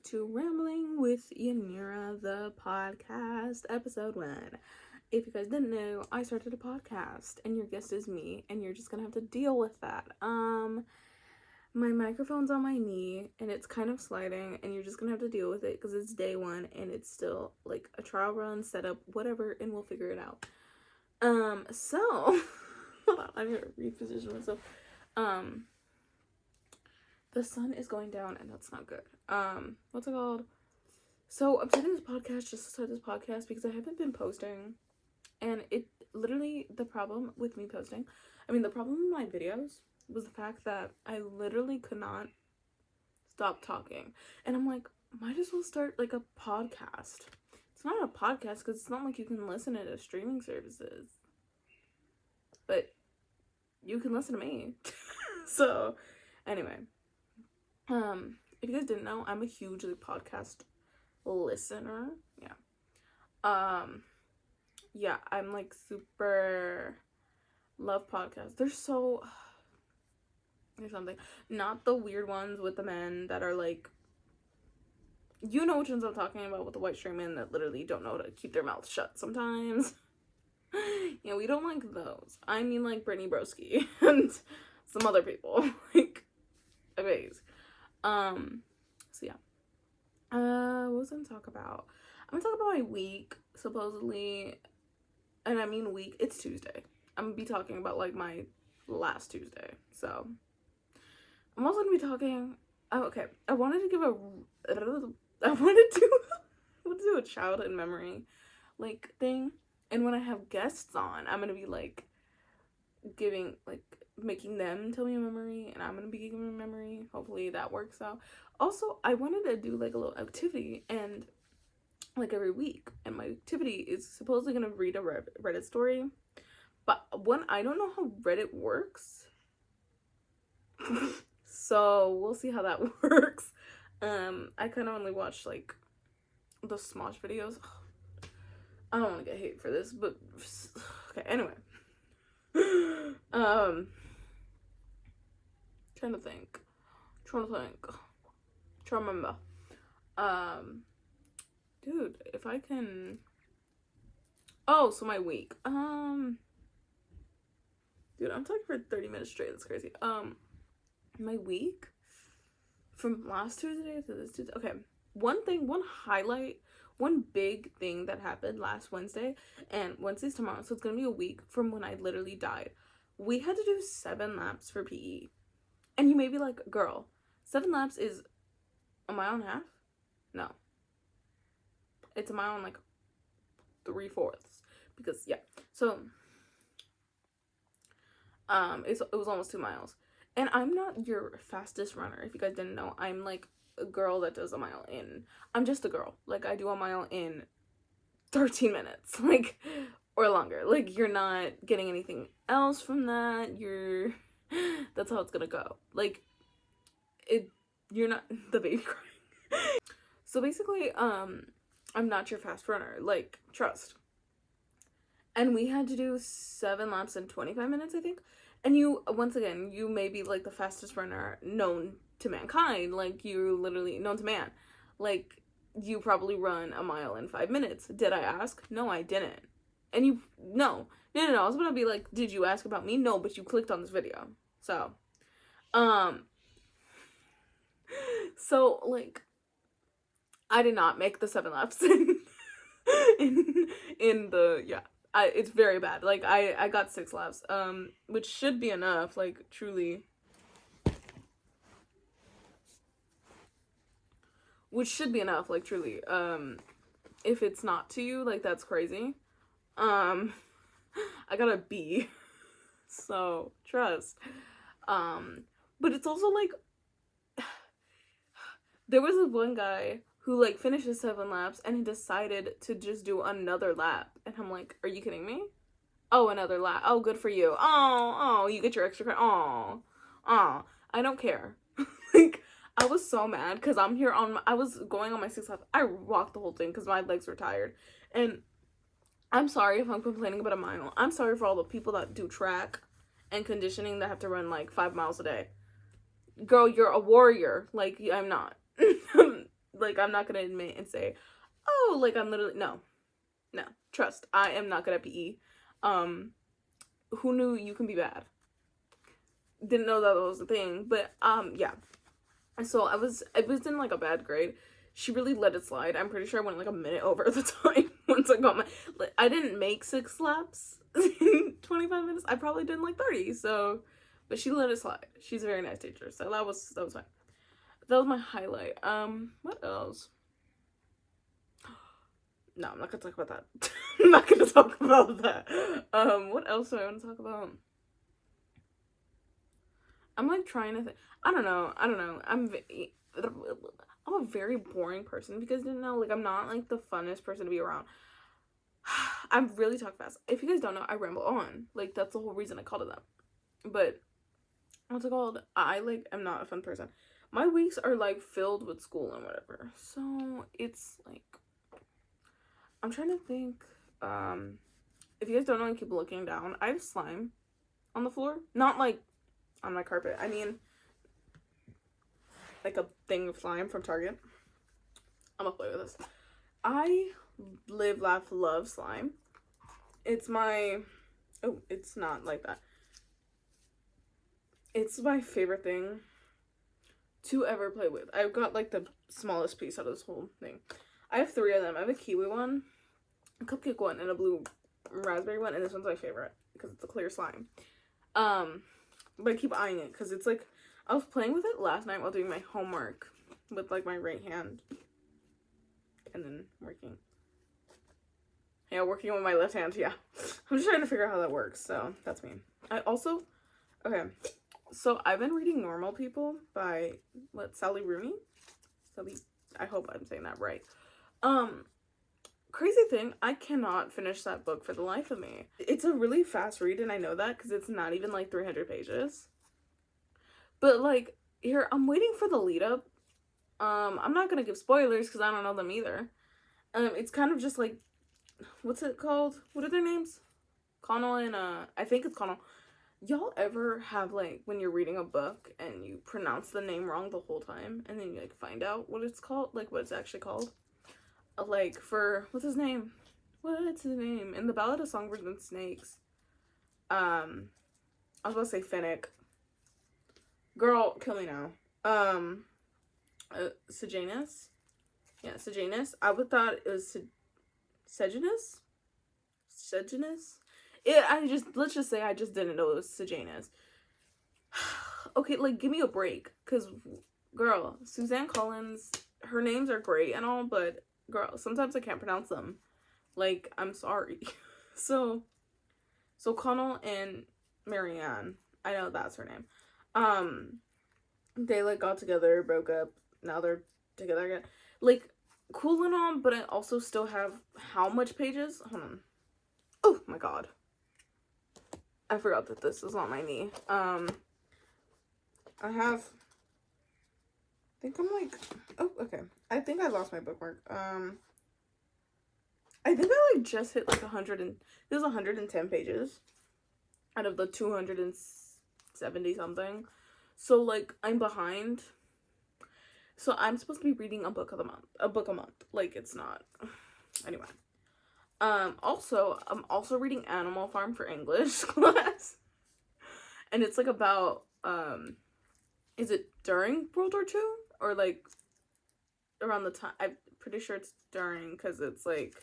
to Rambling with Yanira the Podcast, episode 1. If you guys didn't know, I started a podcast, and your guest is me, and you're just gonna have to deal with that. My microphone's on my knee, and it's kind of sliding, and you're just gonna have to deal with it, because it's day 1, and it's still, like, a trial run, setup, whatever, and we'll figure it out. So, hold on, I'm gonna reposition myself. The sun is going down, and that's not good. What's it called? So, I'm starting this podcast just to start this podcast because I haven't been posting. And it literally, the problem with me posting, the problem with my videos was the fact that I literally could not stop talking. And I'm like, might as well start, like, a podcast. It's not a podcast because it's not like you can listen to streaming services. But you can listen to me. So, anyway. If you guys didn't know, I'm a huge podcast listener. Yeah, I'm like super love podcasts. There's something. Not the weird ones with the men that are like, you know which ones I'm talking about, with the white straight men that literally don't know how to keep their mouths shut sometimes. Yeah, we don't like those. I mean, like Brittany Broski and some other people. Like, amazing. So yeah. What was I gonna talk about? I'm gonna talk about my week, supposedly. And I mean week, it's Tuesday. I'm gonna be talking about, like, my last Tuesday. So, I'm also gonna be talking, okay, I wanted to do a childhood memory, like, thing. And when I have guests on, I'm gonna be, like, making them tell me a memory, and I'm gonna be giving them a memory. Hopefully that works out. Also, I wanted to do, like, a little activity, and, like, every week, and my activity is supposedly gonna read a Reddit story, but I don't know how Reddit works, so we'll see how that works. I kind of only watch, like, the Smosh videos. I don't want to get hate for this, but okay, anyway. Trying to remember. Dude, if I can. Oh, so my week. Dude, I'm talking for 30 minutes straight. That's crazy. My week from last Tuesday to this Tuesday. Okay, one big thing that happened last Wednesday, and Wednesday's tomorrow, so it's gonna be a week from when I literally died. We had to do 7 laps for PE. And you may be like, girl, 7 laps is a mile and a half? No. It's a mile and, like, 3/4. Because, yeah. So, it was almost 2 miles. And I'm not your fastest runner. If you guys didn't know, I'm, like, a girl that does a mile in. I'm just a girl. Like, I do a mile in 13 minutes. Like, or longer. Like, you're not getting anything else from that. That's how it's gonna go. Like, you're not the baby crying. So basically, I'm not your fast runner. Like, trust. And we had to do 7 laps in 25 minutes, I think. And once again, you may be, like, the fastest runner known to mankind. Like, you're literally known to man. Like, you probably run a mile in 5 minutes. Did I ask? No, I didn't. And no. I was gonna be like, did you ask about me? No, but you clicked on this video. So, like, I did not make the 7 laps in the, yeah. It's very bad. Like, I got 6 laps, which should be enough, like, truly. Which should be enough, like, truly. If it's not to you, like, that's crazy. I got a B. So, trust. But it's also, like, there was this one guy who, like, finished his 7 laps, and he decided to just do another lap. And I'm like, are you kidding me? Oh, another lap. Oh, good for you. Oh, you get your extra credit. Oh, I don't care. Like, I was so mad, because I was going on my 6th lap. I walked the whole thing, because my legs were tired. And I'm sorry if I'm complaining about a mile. I'm sorry for all the people that do track and conditioning that have to run, like, 5 miles a day. Girl, you're a warrior. Like, I'm not. Like, I'm not gonna admit and say, oh, like, I'm literally, no, trust, I am not good at PE. Who knew you can be bad? Didn't know that was a thing, but, yeah. So I was in, like, a bad grade. She really let it slide. I'm pretty sure I went, like, a minute over the time once I got my, like, I didn't make 6 laps in 25 minutes. I probably did, like, 30, so, but she let it slide. She's a very nice teacher, so that was fine. That was my highlight. What else? No, I'm not gonna talk about that. I'm not gonna talk about that. What else do I want to talk about? I'm like trying to think. I don't know. I'm a very boring person because you know, like I'm not like the funnest person to be around. I really talk fast. If you guys don't know, I ramble on. Like that's the whole reason I called it that. But what's it called? I like am not a fun person. My weeks are like filled with school and whatever. So it's like I'm trying to think. If you guys don't know and keep looking down, I have slime on the floor. Not like on my carpet. I mean, like a thing of slime from Target. I'm gonna play with this. I live, laugh, love slime. It's my... Oh, it's not like that. It's my favorite thing to ever play with. I've got like the smallest piece out of this whole thing. I have 3 of them. I have a kiwi one, a cupcake one, and a blue raspberry one, and this one's my favorite because it's a clear slime. But I keep eyeing it because it's like I was playing with it last night while doing my homework with like my right hand and then working with my left hand. Yeah, I'm just trying to figure out how that works, so that's me. I also so I've been reading Normal People by Sally Rooney. I hope I'm saying that right. Crazy thing, I cannot finish that book for the life of me. It's a really fast read, and I know that because it's not even like 300 pages. But like, here, I'm waiting for the lead up. I'm not gonna give spoilers because I don't know them either. It's kind of just like, what's it called? What are their names? Connell and I think it's Connell. Y'all ever have like when you're reading a book and you pronounce the name wrong the whole time and then you like find out what it's called, like what it's actually called? Like for what's his name in the Ballad of Songbirds and Snakes? I was about to say Finnick. Girl, kill me now. Sejanus. Yeah, Sejanus. I would thought it was Sejanus. Let's just say I just didn't know it was Sejanus. Okay, like give me a break, cause girl, Suzanne Collins, her names are great and all, but girl, sometimes I can't pronounce them. Like, I'm sorry. So Connell and Marianne, I know that's her name. They like got together, broke up, now they're together again. Like, cool and all, but I also still have how much pages? Hold on. Oh my god. I forgot that this is on my knee. I think I'm like, oh, okay. I think I lost my bookmark. I think I like just hit like 110 pages out of the 270 something. So like I'm behind. So I'm supposed to be reading a book a month. Like it's not. Anyway. Also, I'm also reading Animal Farm for English class. And it's like about, is it during World War II? Or like around the time? I'm pretty sure it's during, because it's like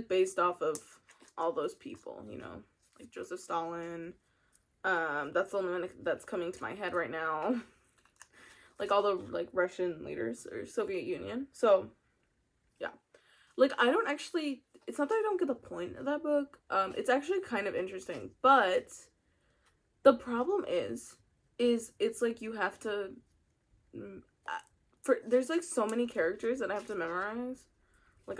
based off of all those people, you know, like Joseph Stalin. That's the only one that's coming to my head right now. Like all the like Russian leaders or Soviet Union. So yeah, like I don't actually, it's not that I don't get the point of that book. It's actually kind of interesting, but the problem is it's like you have to there's like so many characters that I have to memorize. Like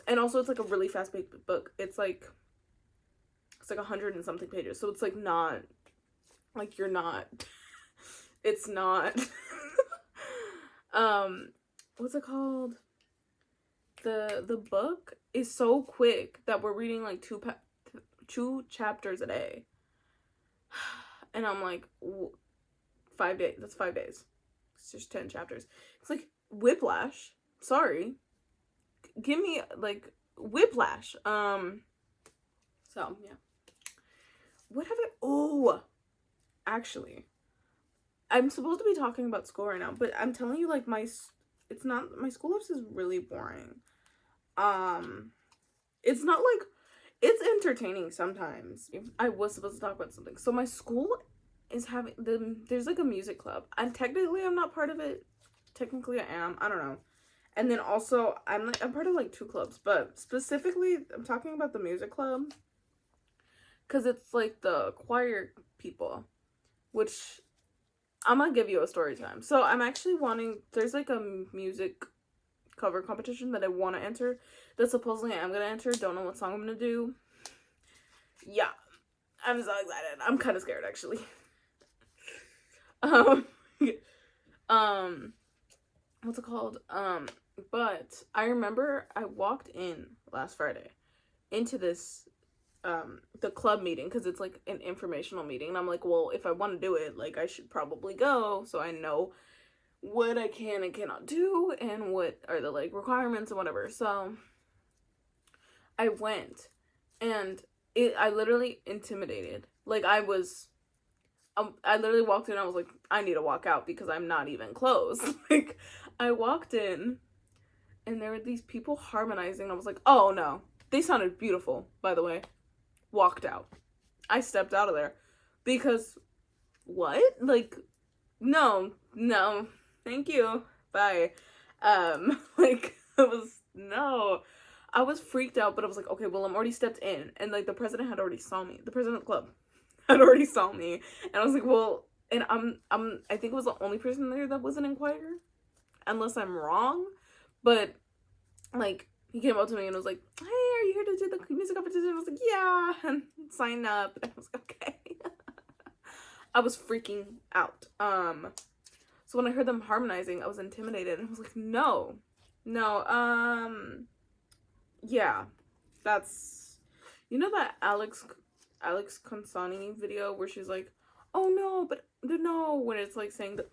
and also it's like a really fast paced book. It's like 100 and something pages. So it's like not like you're not it's not what's it called? The book is so quick that we're reading like two chapters a day. And I'm like 5 days. That's 5 days. It's just 10 chapters. It's like whiplash sorry. Give me, like, whiplash. So, yeah. What have I... Oh, actually, I'm supposed to be talking about school right now, but I'm telling you, like, it's not... My school life is really boring. It's not, like... It's entertaining sometimes. I was supposed to talk about something. So my school is having... There's, like, a music club. And technically, I'm not part of it. Technically, I am. I don't know. And then also, I'm part of, like, 2 clubs. But specifically, I'm talking about the music club. Because it's, like, the choir people. Which, I'm gonna give you a story time. So, I'm actually wanting... There's, like, a music cover competition that I want to enter. That supposedly I'm gonna enter. Don't know what song I'm gonna do. Yeah. I'm so excited. I'm kind of scared, actually. What's it called? But I remember I walked in last Friday into this, the club meeting, because it's, like, an informational meeting, and I'm like, well, if I want to do it, like, I should probably go, so I know what I can and cannot do, and what are the, like, requirements and whatever. So I went, and I literally intimidated. Like, I literally walked in, and I was like, I need to walk out because I'm not even close. Like, I walked in, and there were these people harmonizing, and I was like, oh no, they sounded beautiful, by the way. Walked out. I stepped out of there because, what? Like, no, thank you, bye. Like, I was freaked out, but I was like, okay, well, I'm already stepped in, and, like, the president had already saw me. The president of the club had already saw me, and I was like, well, and I think it was the only person there that wasn't in choir, unless I'm wrong, but, like, he came up to me and was like, hey, are you here to do the music competition? I was like, yeah, and sign up, and I was like, okay. I was freaking out. So when I heard them harmonizing, I was intimidated, and I was like, no, yeah, that's, you know that Alex Consani video where she's like, oh no, but no, when it's, like, saying that,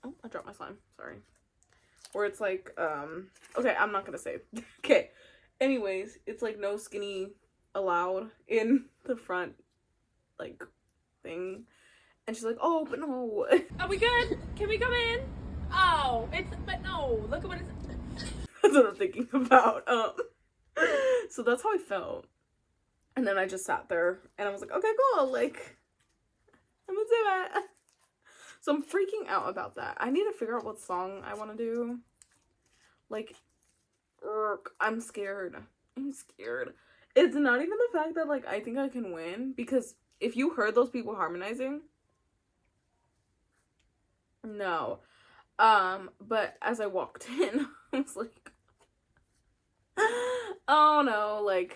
oh, I dropped my slime, sorry, where it's like, okay, I'm not gonna say, okay, anyways, it's like, no skinny allowed in the front, like, thing, and she's like, oh, but no. Are we good? Can we come in? Oh, but no, look at what it's... That's what I'm thinking about. So that's how I felt. And then I just sat there, and I was like, okay, cool, like, I'm gonna do it. So I'm freaking out about that. I need to figure out what song I want to do. Like, I'm scared. It's not even the fact that, like, I think I can win, because if you heard those people harmonizing, no. But as I walked in, I was like, oh no, like,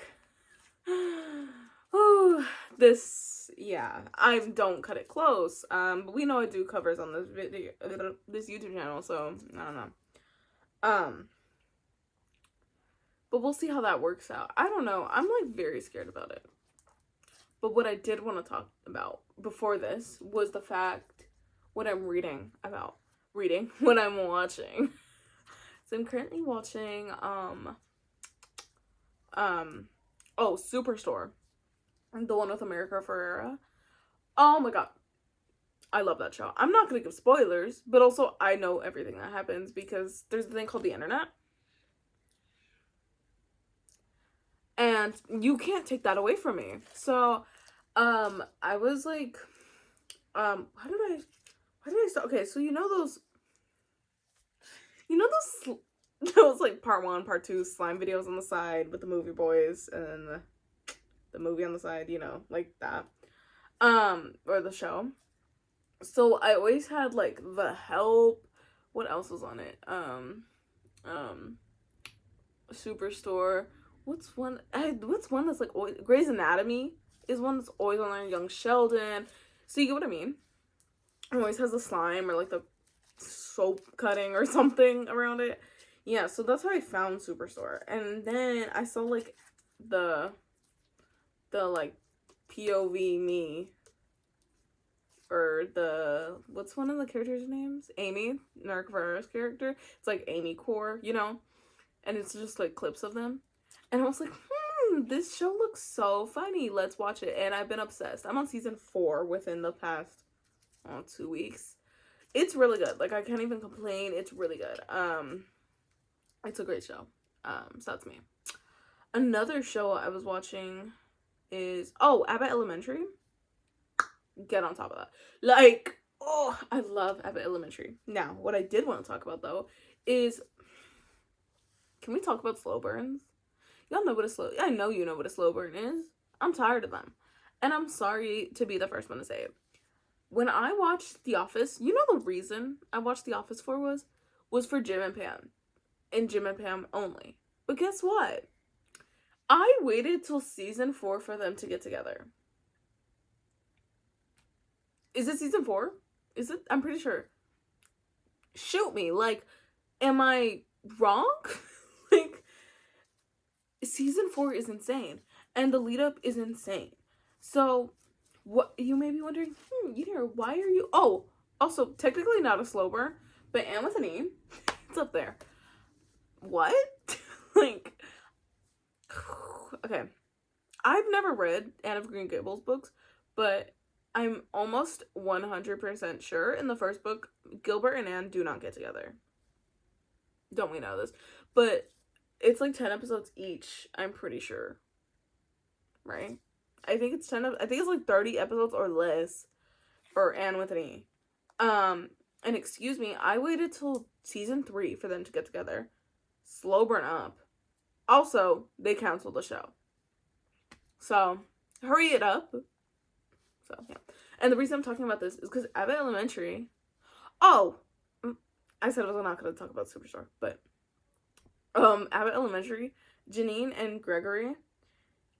oh, yeah, I don't cut it close. But we know I do covers on this this YouTube channel, so I don't know. But we'll see how that works out. I don't know. I'm, like, very scared about it. But what I did want to talk about before this was the fact what I'm what I'm watching. So I'm currently watching, Superstore. The one with America Ferrera. Oh my god. I love that show. I'm not gonna give spoilers, but also I know everything that happens because there's a thing called the internet. And you can't take that away from me. So, I was like, how did I start? Okay, so you know those, those, like, part 1, part 2 slime videos on the side with the movie boys, and then the movie on the side, you know, like that, or the show. So I always had, like, The Help. What else was on it? Superstore. What's one that's, like, always, Grey's Anatomy is one that's always on there. Young Sheldon. So you get what I mean? It always has the slime or, like, the soap cutting or something around it. Yeah, so that's how I found Superstore. And then I saw, like, the like, POV me for what's one of the characters' names? Amy, Nara Cabrera's character. It's like Amy Core, you know? And it's just like clips of them. And I was like, this show looks so funny. Let's watch it. And I've been obsessed. I'm on season 4 within the past 2 weeks. It's really good. Like, I can't even complain. It's really good. It's a great show. So that's me. Another show I was watching is Abbott Elementary. Get on top of that. Like, I love Abbott Elementary. Now, what I did want to talk about though is, can we talk about slow burns? Y'all know what I know you know what a slow burn is. I'm tired of them. And I'm sorry to be the first one to say it. When I watched The Office, you know the reason I watched The Office for was for Jim and Pam. And Jim and Pam only. But guess what? I waited till season 4 for them to get together. Is it season 4? Is it? I'm pretty sure. Shoot me. Like, am I wrong? Like, season 4 is insane. And the lead up is insane. So, what you may be wondering, why are you... Oh, also, technically not a slow burn, but Anne with an E. It's up there. What? Like... Okay, I've never read Anne of Green Gables books, but I'm almost 100% sure in the first book, Gilbert and Anne do not get together. Don't we know this? But it's like 10 episodes each, I'm pretty sure. Right? I think it's like 30 episodes or less for Anne with an E. And excuse me, I waited till season 3 for them to get together. Slow burn up. Also, they canceled the show. So, hurry it up. So, yeah. And the reason I'm talking about this is because Abbott Elementary... I said I was not going to talk about Superstore, but... Abbott Elementary, Janine and Gregory,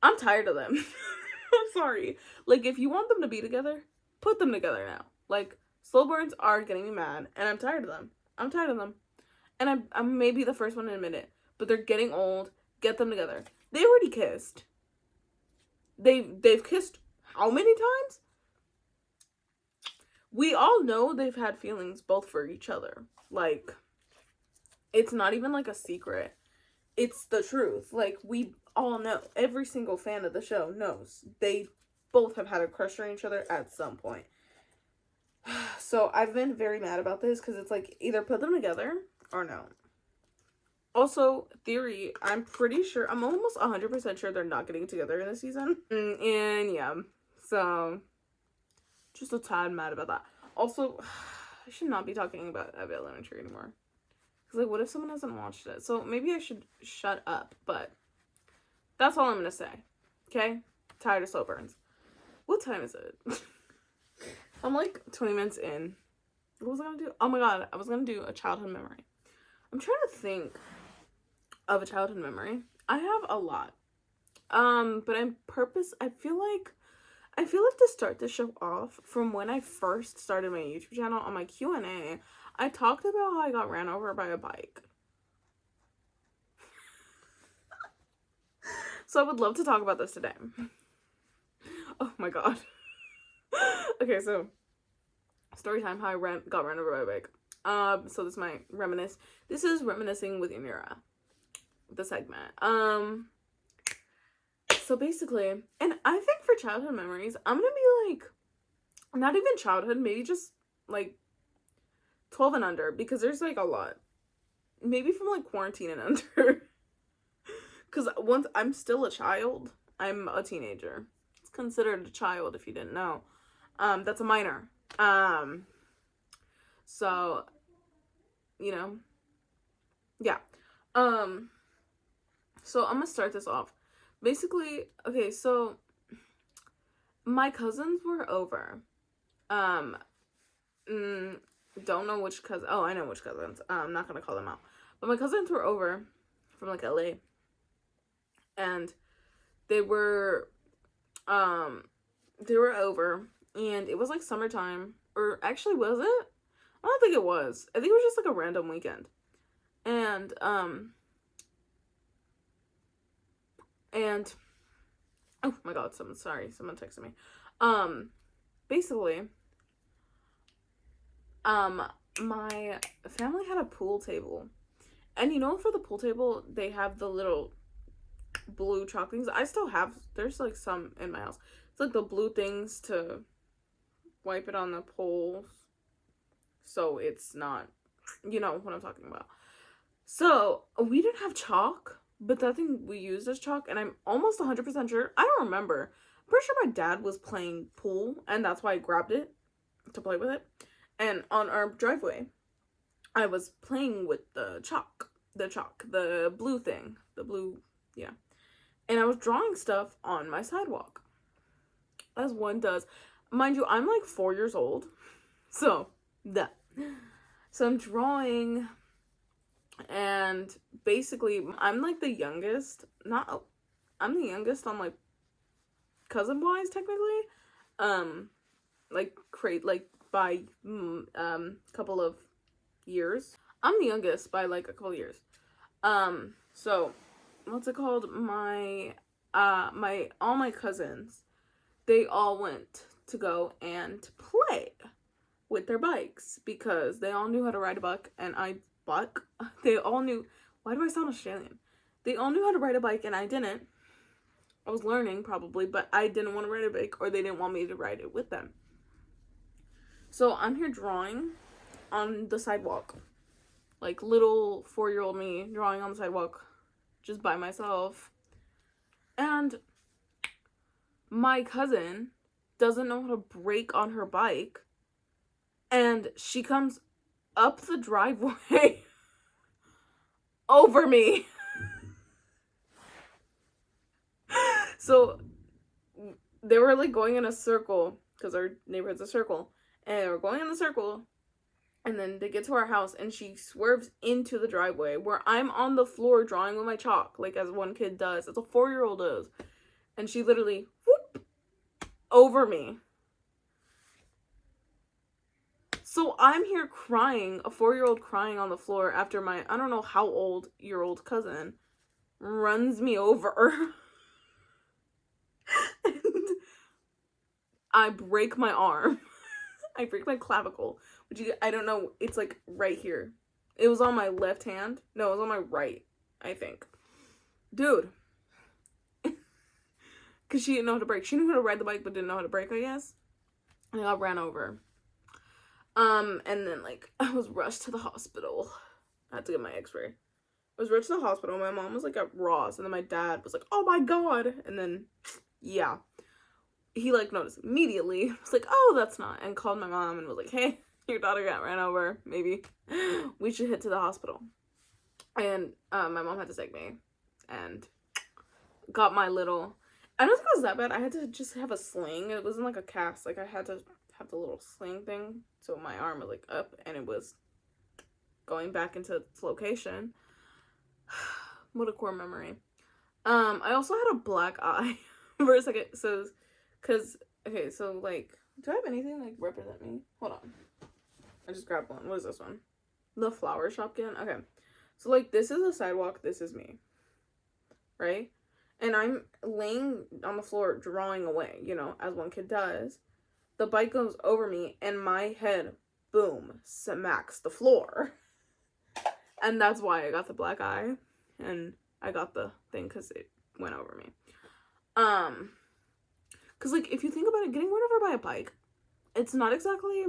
I'm tired of them. I'm sorry. Like, if you want them to be together, put them together now. Like, slow burns are getting me mad, and I'm tired of them. And I'm maybe the first one to admit it, but they're getting old. Get them together. They already kissed. They've kissed how many times? We all know they've had feelings both for each other. Like, it's not even like a secret. It's the truth. Like, we all know. Every single fan of the show knows. They both have had a crush on each other at some point. So, I've been very mad about this because it's like, either put them together or no. Also, theory, I'm almost 100% sure they're not getting together in this season. And yeah, so just a tad mad about that. Also, I should not be talking about Abbott Elementary anymore. Because, like, what if someone hasn't watched it? So maybe I should shut up, but that's all I'm going to say. Okay? Tired of slow burns. What time is it? I'm like 20 minutes in. What was I going to do? Oh my god, I was going to do a childhood memory. I'm trying to think of a childhood memory. I have a lot. But I feel like to start this show off, from when I first started my YouTube channel, on my Q&A, I talked about how I got ran over by a bike. So I would love to talk about this today. Oh my god. Okay, so story time, how I got ran over by a bike. So this is my reminisce. This is reminiscing with Yanira, the segment. So basically, and I think for childhood memories, I'm gonna be like, not even childhood, maybe just like 12 and under, because there's like a lot. Maybe from like quarantine and under. Because once I'm still a child, I'm a teenager. It's considered a child if you didn't know. That's a minor. So, you know, yeah. So I'm gonna start this off. Basically, okay, so my cousins were over. Don't know which cousin. Oh, I know which cousins. I'm not gonna call them out. But my cousins were over from like LA. And they were over, and it was like summertime. Or actually, was it? I don't think it was. I think it was just like a random weekend. And oh my god, someone texted me. Basically, My family had a pool table. And for the pool table, they have the little blue chalk things. I still have, there's like some in my house. It's like the blue things to wipe it on the poles. So it's not, you know what I'm talking about. So we didn't have chalk, but that thing we used as chalk. And I'm almost 100% sure. I don't remember. I'm pretty sure my dad was playing pool. And that's why I grabbed it to play with it. And on our driveway, I was playing with the chalk, the blue thing, yeah. And I was drawing stuff on my sidewalk, as one does. Mind you, I'm like 4 years old, so I'm drawing, and basically, I'm like the youngest. I'm the youngest on like cousin-wise, technically, like by couple of years. I'm the youngest by like a couple of years. So what's it called? All my cousins, they all went to go and play with their bikes because they all knew how to ride a bike and they all knew, why do I sound Australian? They all knew how to ride a bike and I didn't. I was learning probably, but I didn't want to ride a bike or they didn't want me to ride it with them. So I'm here drawing on the sidewalk. Like little 4-year-old me drawing on the sidewalk just by myself. And my cousin doesn't know how to brake on her bike. And she comes up the driveway over me. So they were like going in a circle because our neighborhood's a circle. And they were going in the circle. And then they get to our house and she swerves into the driveway where I'm on the floor drawing with my chalk, like as one kid does, as a 4-year-old does. And she literally, whoop, over me. So I'm here crying, a 4-year-old crying on the floor after my, I don't know how old year old cousin runs me over. And I break my arm. I break my clavicle. I don't know, it's like right here. It was on my left hand. No, it was on my right, I think. Dude. Because she didn't know how to brake. She knew how to ride the bike, but didn't know how to brake, I guess. And I got ran over. And then, like, I was rushed to the hospital. I had to get my x-ray. I was rushed to the hospital. My mom was, like, at Ross. And then my dad was like, oh, my God. And then, yeah. He, like, noticed immediately. I was like, oh, that's not. And called my mom and was like, hey, your daughter got ran over. Maybe we should head to the hospital. And my mom had to take me. And got my little... I don't think it was that bad. I had to just have a sling. It wasn't like a cast. Like, I had to have the little sling thing. So my arm was, like, up. And it was going back into its location. What a core memory. I also had a black eye for a second. So, okay, so, like, do I have anything, like, represent me? Hold on. I just grabbed one. What is this one? The flower shopkin? Okay. So, like, this is the sidewalk. This is me. Right? And I'm laying on the floor drawing away, you know, as one kid does. The bike goes over me, and my head, boom, smacks the floor. And that's why I got the black eye. And I got the thing because it went over me. Because, like, if you think about it, getting run over by a bike, it's not exactly...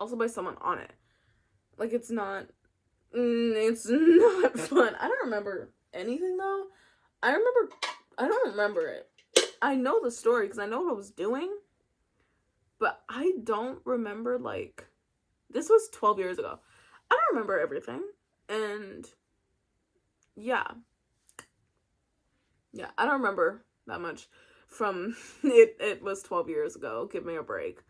Also by someone on it. Like, it's not fun. I don't remember anything, though. I don't remember it. I know the story because I know what I was doing. But I don't remember, like... This was 12 years ago. I don't remember everything. And... Yeah. Yeah, I don't remember that much from... It was 12 years ago. Give me a break.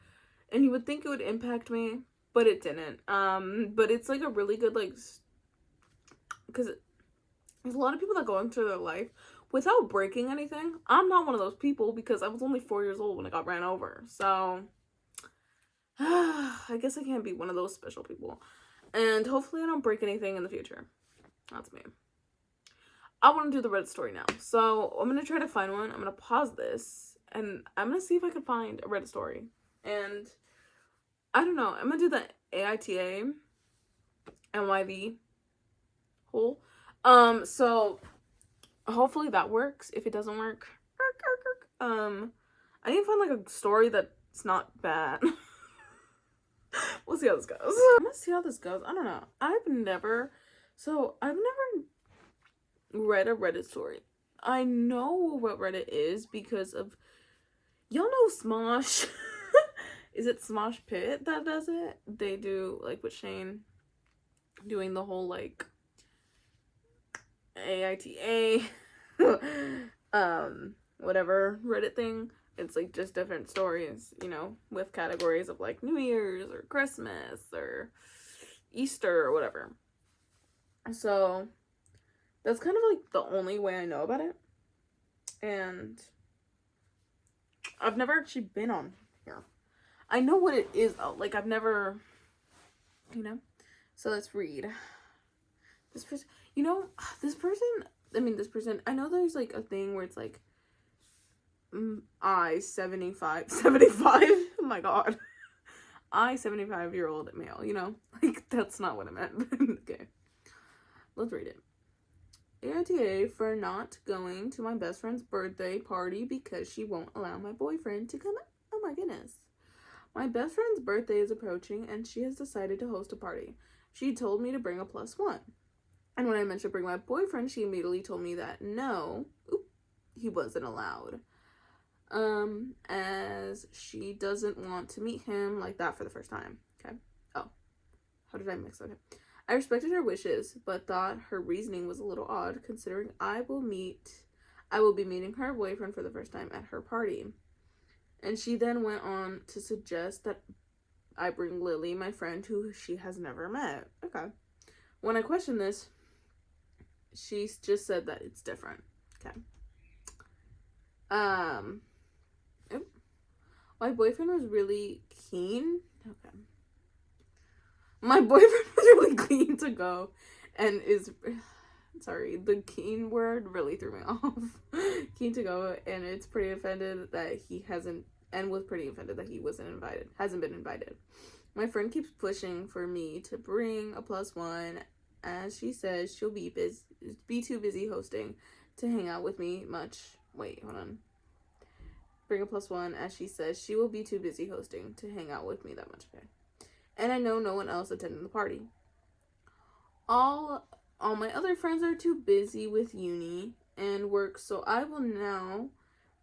And you would think it would impact me, but it didn't. But it's, like, a really good, like... Because there's a lot of people that go into their life without breaking anything. I'm not one of those people because I was only 4 years old when I got ran over. So... I guess I can't be one of those special people. And hopefully I don't break anything in the future. That's me. I want to do the Reddit story now. So I'm going to try to find one. I'm going to pause this. And I'm going to see if I can find a Reddit story. And I don't know. I'm gonna do the AITA NYV whole. So hopefully that works. If it doesn't work, I need to find like a story that's not bad. We'll see how this goes. I'm gonna see how this goes. I don't know. I've never read a Reddit story. I know what Reddit is because of, y'all know Smosh. Is it Smosh Pit that does it? They do, like, with Shane doing the whole like AITA whatever Reddit thing. It's like just different stories, you know, with categories of like New Year's or Christmas or Easter or whatever. So that's kind of like the only way I know about it. And I've never actually been on here. I know what it is though. Like I've never, you know. So let's read. This person, you know, this person, I know there's like a thing where it's like I 75 oh my god, I 75-year-old male, you know, like that's not what I meant. Okay, let's read it. AITA for not going to my best friend's birthday party because she won't allow my boyfriend to come. Oh my goodness. My best friend's birthday is approaching and she has decided to host a party. She told me to bring a +1. And when I mentioned bring my boyfriend, she immediately told me that no, he wasn't allowed. As she doesn't want to meet him like that for the first time. Okay. Oh, how did I mix that up? I respected her wishes, but thought her reasoning was a little odd considering I will be meeting her boyfriend for the first time at her party. And she then went on to suggest that I bring Lily, my friend, who she has never met. Okay. When I questioned this, she just said that it's different. Okay. My boyfriend was really keen. Okay. My boyfriend was really keen to go and is, sorry, the keen word really threw me off. Keen to go, and it's pretty offended that he hasn't, and was pretty offended that he hasn't been invited. My friend keeps pushing for me to bring a +1, as she says she'll be too busy hosting to hang out with me much. Wait, hold on. Bring a +1, as she says she will be too busy hosting to hang out with me that much. Okay. And I know no one else attending the party. All my other friends are too busy with uni and work, so I will now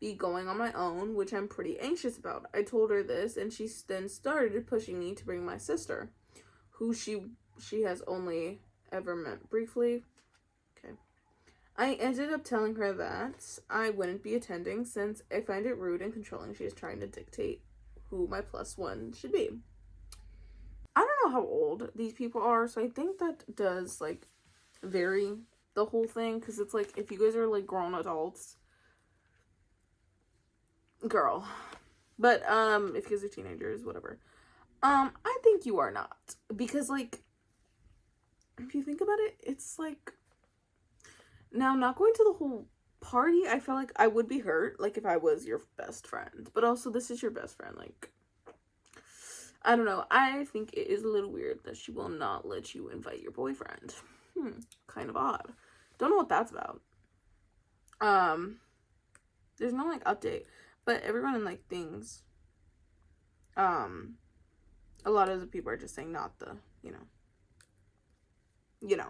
be going on my own, which I'm pretty anxious about. I told her this, and she then started pushing me to bring my sister, who she has only ever met briefly. Okay. I ended up telling her that I wouldn't be attending since I find it rude and controlling. She is trying to dictate who my +1 should be. I don't know how old these people are, so I think that does like vary the whole thing, because it's like if you guys are like grown adults, girl, but if you guys are teenagers, whatever, I think you are not, because like if you think about it, it's like, now not going to the whole party, I feel like I would be hurt, like if I was your best friend, but also this is your best friend, like I don't know. I think it is a little weird that she will not let you invite your boyfriend. Kind of odd. Don't know what that's about. There's no like update, but everyone in like things, a lot of the people are just saying not the, you know,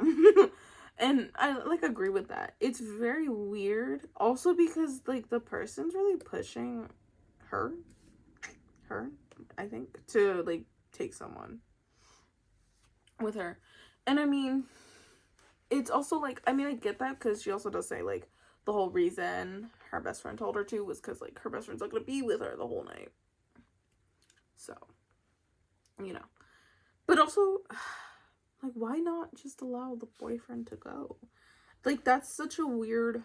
and I like agree with that. It's very weird, also because like the person's really pushing her, I think, to like take someone with her. And I mean, it's also like, I mean, I get that, because she also does say like the whole reason her best friend told her to was because like her best friend's not gonna be with her the whole night. So, you know, but also like, why not just allow the boyfriend to go? Like, that's such a weird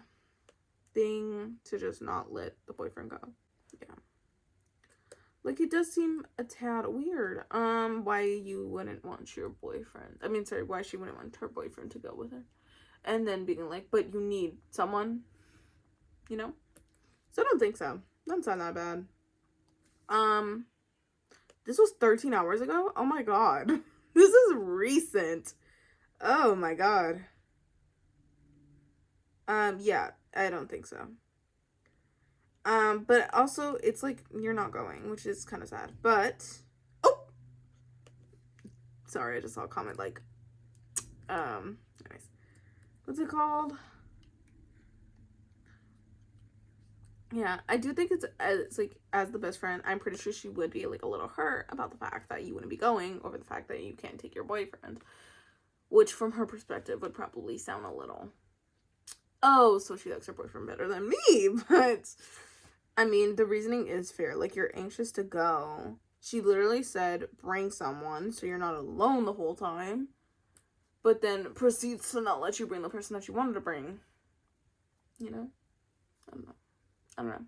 thing to just not let the boyfriend go. Yeah. Like, it does seem a tad weird. Why you wouldn't want your boyfriend. Why she wouldn't want her boyfriend to go with her. And then being like, but you need someone, you know? So I don't think so. Doesn't sound that bad. This was 13 hours ago? Oh my god. This is recent. Oh my god. Yeah, I don't think so. But also, it's like, you're not going, which is kind of sad. But, oh! Sorry, I just saw a comment, like, anyways. What's it called? Yeah, I do think it's like, as the best friend, I'm pretty sure she would be, like, a little hurt about the fact that you wouldn't be going over the fact that you can't take your boyfriend. Which, from her perspective, would probably sound a little, oh, so she likes her boyfriend better than me. But, I mean, the reasoning is fair. Like, you're anxious to go. She literally said, bring someone so you're not alone the whole time. But then proceeds to not let you bring the person that you wanted to bring. You know? I don't know.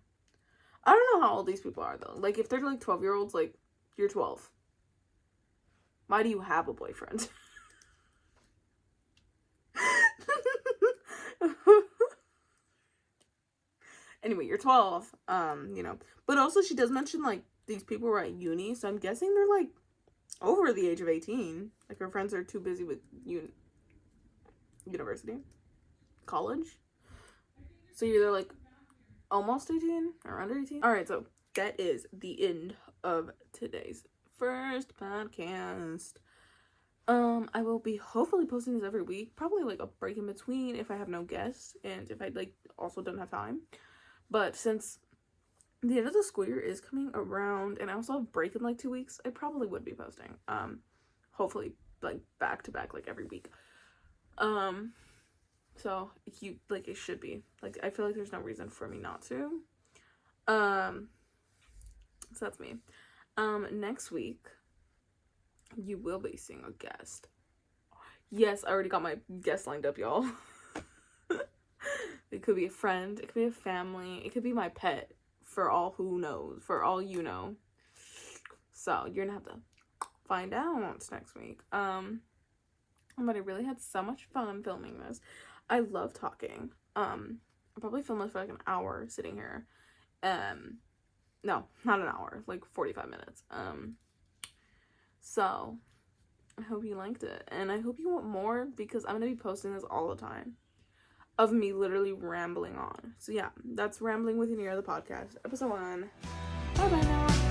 I don't know how old these people are, though. Like, if they're, like, 12-year-olds, like, you're 12. Why do you have a boyfriend? Anyway, you're 12. You know. But also, she does mention, like, these people were at uni, so I'm guessing they're, like, over the age of 18. Like, her friends are too busy with university. College. So you're either, like, almost 18 or under 18. Alright, so that is the end of today's first podcast. I will be hopefully posting this every week. Probably like a break in between if I have no guests and if I like also don't have time. But since the end of the school year is coming around and I also have a break in like 2 weeks, I probably would be posting. Hopefully like back to back like every week. So you like it should be. Like I feel like there's no reason for me not to. So that's me. Next week you will be seeing a guest. Yes, I already got my guest lined up, y'all. It could be a friend, it could be a family, it could be my pet, for all who knows, for all you know. So you're gonna have to find out next week. But I really had so much fun filming this. I love talking. I'll probably film this for like an hour sitting here. No, not an hour, like 45 minutes. So I hope you liked it. And I hope you want more because I'm gonna be posting this all the time. Of me literally rambling on. So yeah, that's Rambling with Yanira the Podcast, episode 1. Bye bye now.